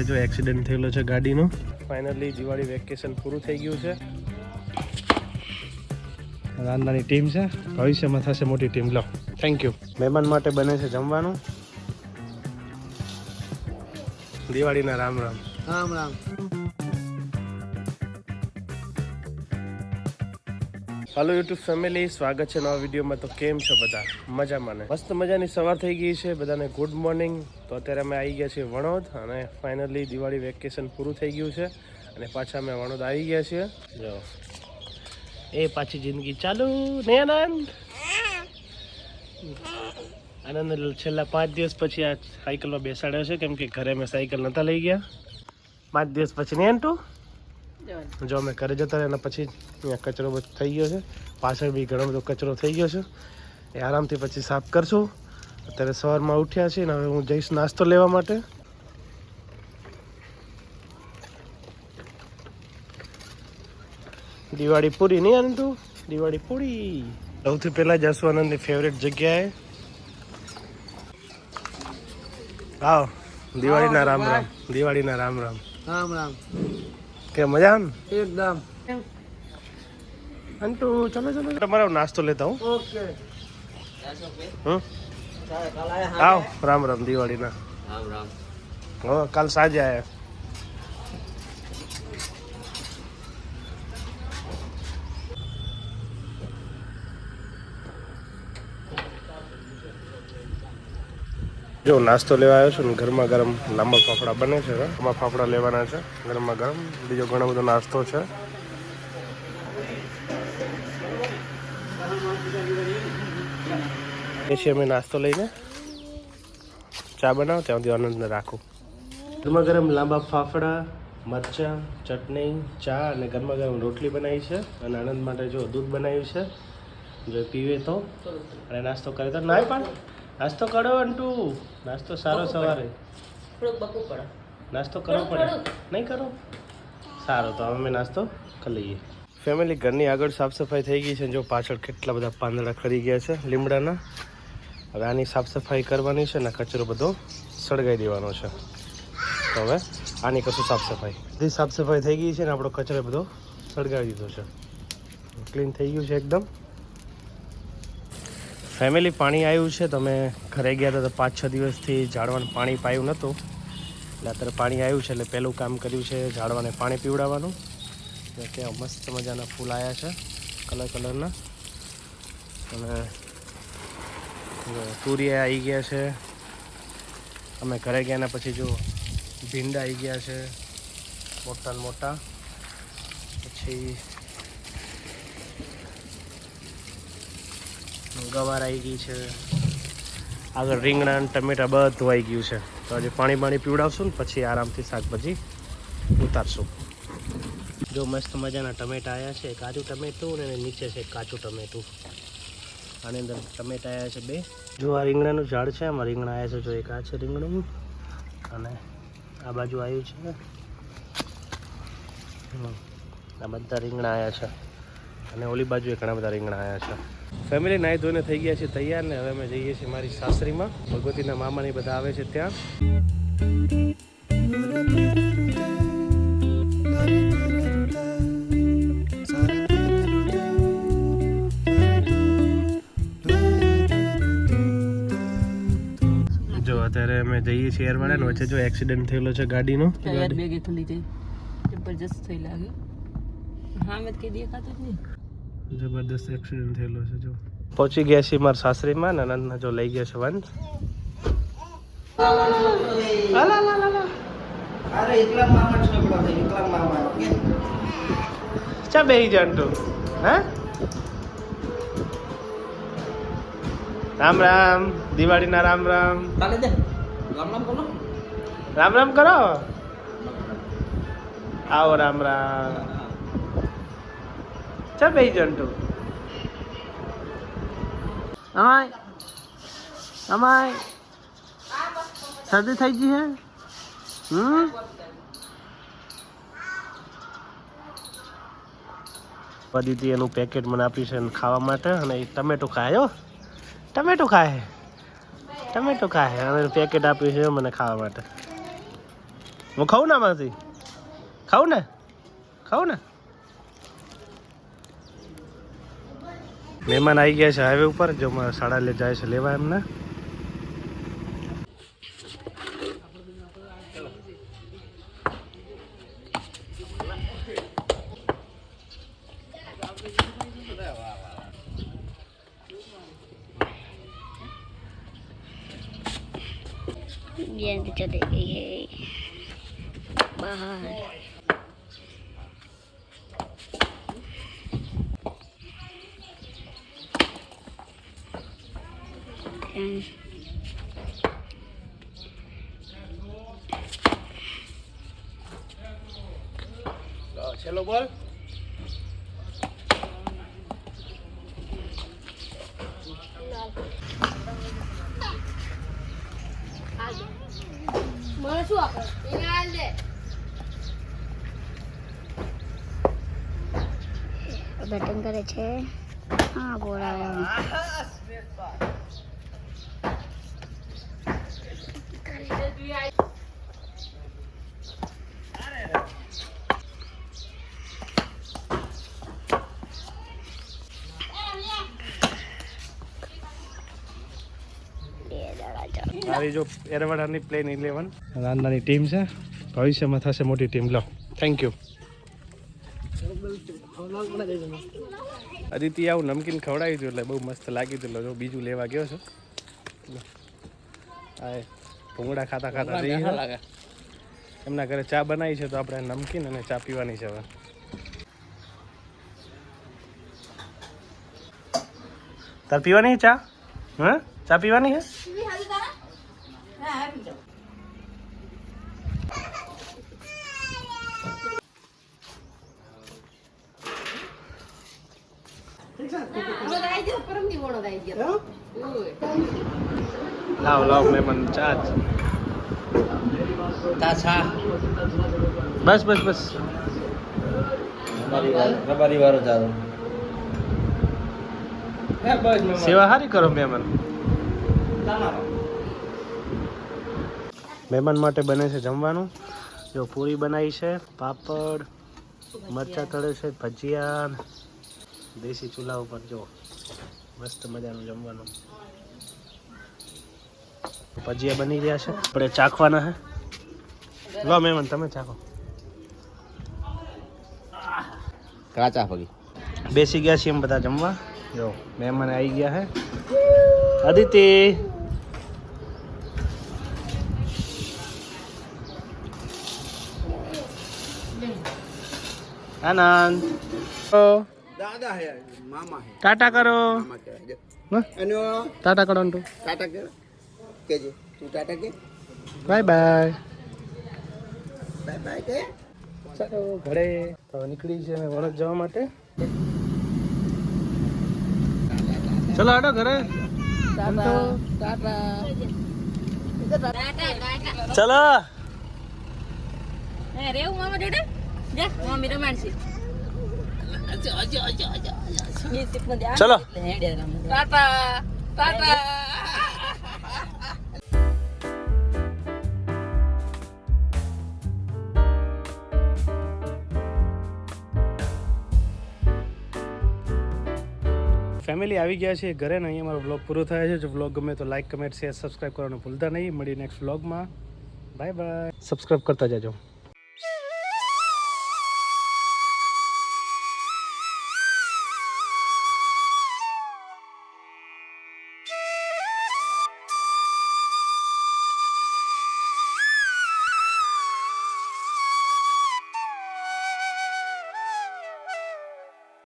जो एक्सिडेंट થયેલો છે ગાડીનો ફાઇનલી દિવાળી વેકેશન પૂરું થઈ ગયું છે નાની ટીમ છે ભવિષ્યમાં થશે મોટી ટીમ લો થેન્ક યુ મહેમાન માટે બને છે જમવાનું દિવાળીના રામ રામ રામ રામ હાલો યુટ્યુબ ફેમિલી સ્વાગત છે નવા વિડીયોમાં તો કેમ છો બધા મજામાં ને મસ્ત મજાની સવાર થઈ ગઈ છે બધાને ગુડ મોર્નિંગ તો અત્યારે અમે આવી ગયા છીએ વણોદ અને ફાઇનલી દિવાળી વેકેશન પૂરું થઈ ગયું છે અને પાછા અમે વણોદ આવી ગયા છીએ જો એ પાછી જિંદગી ચાલુ ને આનંદ આનંદ છેલ્લા 5 દિવસ પછી આ સાયકલમાં બેસાડ્યો છે કેમ કે ઘરે મેં સાયકલ નહોતા લઈ ગયા 5 દિવસ પછી ને એન્ટુ જો અમે ઘરે જતા રહ્યા અને પછી અહીંયા કચરો બધો થઈ ગયો છે પાછળ બી ઘણો બધો કચરો થઈ ગયો છે એ આરામથી પછી સાફ કરશું અત્યારે સવારમાં ઉઠ્યા છીએ ને હવે હું જઈશ નાસ્તો લેવા માટે દિવાળી પૂરી નહીં આનંદ દિવાળી પૂરી સૌથી પહેલાં જશું આનંદની ફેવરેટ જગ્યાએ આવો દિવાળીના રામ રામ દિવાળીના રામ રામ રામ રામ કે મજા ને એકદમ અંટુ ચલો ચલો તમારો નાસ્તો લેતા હું ઓકે આવ રામ રામ દિવાળીના રામ રામ હા કાલ સાંજે આયા જો નાસ્તો લેવા આવ્યો છું ને ગરમા ગરમ લાંબા ફાફડા બને છે એમાં ફાફડા લેવાના છે ગરમા ગરમ બીજો ઘણો બધો નાસ્તો છે પછી અમે નાસ્તો લઈને ચા બનાવો ત્યાં સુધી આનંદને રાખું ગરમા ગરમ લાંબા ફાફડા મરચાં ચટણી ચા અને ગરમા ગરમ રોટલી બનાવી છે અને આનંદ માટે જો દૂધ બનાવ્યું છે જો પીવે તો અને નાસ્તો કરે તો ના પણ નાસ્તો કરો અંટુ નાસ્તો સારો સવારે નાસ્તો કરવો પડે નહીં કરો સારો તો અમે નાસ્તો કરી લઈએ ફેમિલી ઘરની આગળ સાફ સફાઈ થઈ ગઈ છે જો પાછળ કેટલા બધા પાંદડા ખરી ગયા છે લીમડાના હવે આની સાફ સફાઈ કરવાની છે ને કચરો બધો સળગાવી દેવાનો છે તો હવે આની કશું સાફ સફાઈ બધી સાફ સફાઈ થઈ ગઈ છે ને આપણો કચરો બધો સળગાવી દીધો છે ક્લીન થઈ ગયું છે એકદમ ફેમિલી પાણી આવ્યું છે તમે ઘરે ગયા હતા તો 5-6 દિવસથી ઝાડવાને પાણી પાયું નહોતું એટલે અત્યારે પાણી આવ્યું છે એટલે પહેલું કામ કર્યું છે ઝાડવાને પાણી પીવડાવવાનું ત્યાં મસ્ત મજાના ફૂલ આવ્યા છે કલરના અને તુરિયા આવી ગયા છે અમે ઘરે ગયાના પછી જો ભીંડા આવી ગયા છે મોટા ને મોટા પછી ગવાર આવી ગઈ છે આગળ રીંગણા અને ટમેટા બધું આવી ગયું છે તો આજે પાણી પીવડાવશું ને પછી આરામથી શાકભાજી ઉતારશું જો મસ્ત મજાના ટમેટા આવ્યા છે કાચું ટમેટું અને નીચે છે કાચું ટમેટું આની અંદર ટમેટા આવ્યા છે 2 જો આ રીંગણાનું ઝાડ છે આમાં રીંગણા આવ્યા છે જો એક આ છે રીંગણું અને આ બાજુ આવ્યું છે આ બધા રીંગણા આવ્યા છે અને ઓલી બાજુ ઘણા બધા રીંગણા આવ્યા છે ફેમિલી નાહી ધોઈને થઈ ગયા છે તૈયાર ને હવે અમે જઈએ છીએ મારી સાસરીમાં ભગવતીના મામાની બધા આવે છે ત્યાં જો અત્યારે અમે જઈએ છીએ એરવાડા ને વચ્ચે જો એક્સિડન્ટ થયેલો છે ગાડીનો ટાયર બેગે ખુલી ગઈ જબરજસ્ત થઈ લાગે હા મેં કે દેખાતો જ નહીં જબરદસ્ત એક્સિડન્ટ થયેલો છે જો પહોંચી ગયા છીએ મારા સાસરીમાં નનંદના જો લઈ ગયા છે વંશ અરે એકલા મામા છોકરો છે એકલા મામા ચા બેહી જાંટો હા રામ રામ દિવાળીના રામ રામ ચાલે દે રામ રામ બોલો રામ રામ કરો આવો રામ રામ ચા બેહી જાંટો અમાય શરદી થઈ ગઈ હે દીદી એનું પેકેટ મને આપ્યું છે ખાવા માટે અને એ ટમેટું ખાય ટમેટું ખાય અને પેકેટ આપ્યું છે મને ખાવા માટે હું ખાઉં ને આમાંથી ખાઉં ને મહેમાન આવી ગયા છે હાઈવે ઉપર જો મારા શાળા લે જાય છે લેવા એમને गेंद चली गई है बाहर चलो बोल बैटिंग करे छे हाँ बोला મારી જો એરવાડાની પ્લેન 11 નાની ટીમ છે ભવિષ્યમાં થશે મોટી ટીમ લો થેન્ક યુ અદિતિ આવું નમકીન ખવડાવી હતું એટલે બહુ મસ્ત લાગી હતું જો બીજું લેવા ગયો છે આ ભૂંગળા ખાતા ખાતા જઈએ એમના ઘરે ચા બનાવી છે તો આપણે નમકીન અને ચા પીવાની છે હવે તાર પીવાની ચા હા ચા પીવાની છે લાવ લાવ મહેમાન ચા બસ બસ બસ રબારી વાળો ચાલો સેવા સારી કરો મહેમાન મહેમાન માટે બને છે જમવાનું જો પૂરી બનાવી છે પાપડ મરચાં તળે છે ભજીયા દેશી ચૂલા ઉપર જો મસ્ત મજાનું જમવાનું ભજીયા બની રહ્યા છે આપણે ચાખવાના હે લો મહેમાન તમે ચાખો કાચા પગી બેસી ગયા છીએ એમ બધા જમવા જો મહેમાન આવી ગયા હે અદિતિ આનંદ દાદા હે મામા હે ટાટા કરો મામા કહેવાય હા? એનો ટાટા કરો તું ટાટા કેજે તું ટાટા કે બાય બાય બાય બાય કે ચાલો ઘરે તો નીકળી છે અમે વરસ જવા માટે ચલો આડો ઘરે ચલો રેવું મામા જોડે જા મમ્મી રમાડશે ચલો ટાટા ટાટા ફેમિલી આવી ગયા છે ઘરે ને અહીંયા મારો વ્લોગ પૂરો થાય છે જો વ્લોગ ગમે તો લાઈક કમેન્ટ શેર સબસ્ક્રાઈબ કરવાનું ભૂલતા નહીં મળી નેક્સ્ટ વ્લોગમાં બાય બાય સબસ્ક્રાઈબ કરતા જજો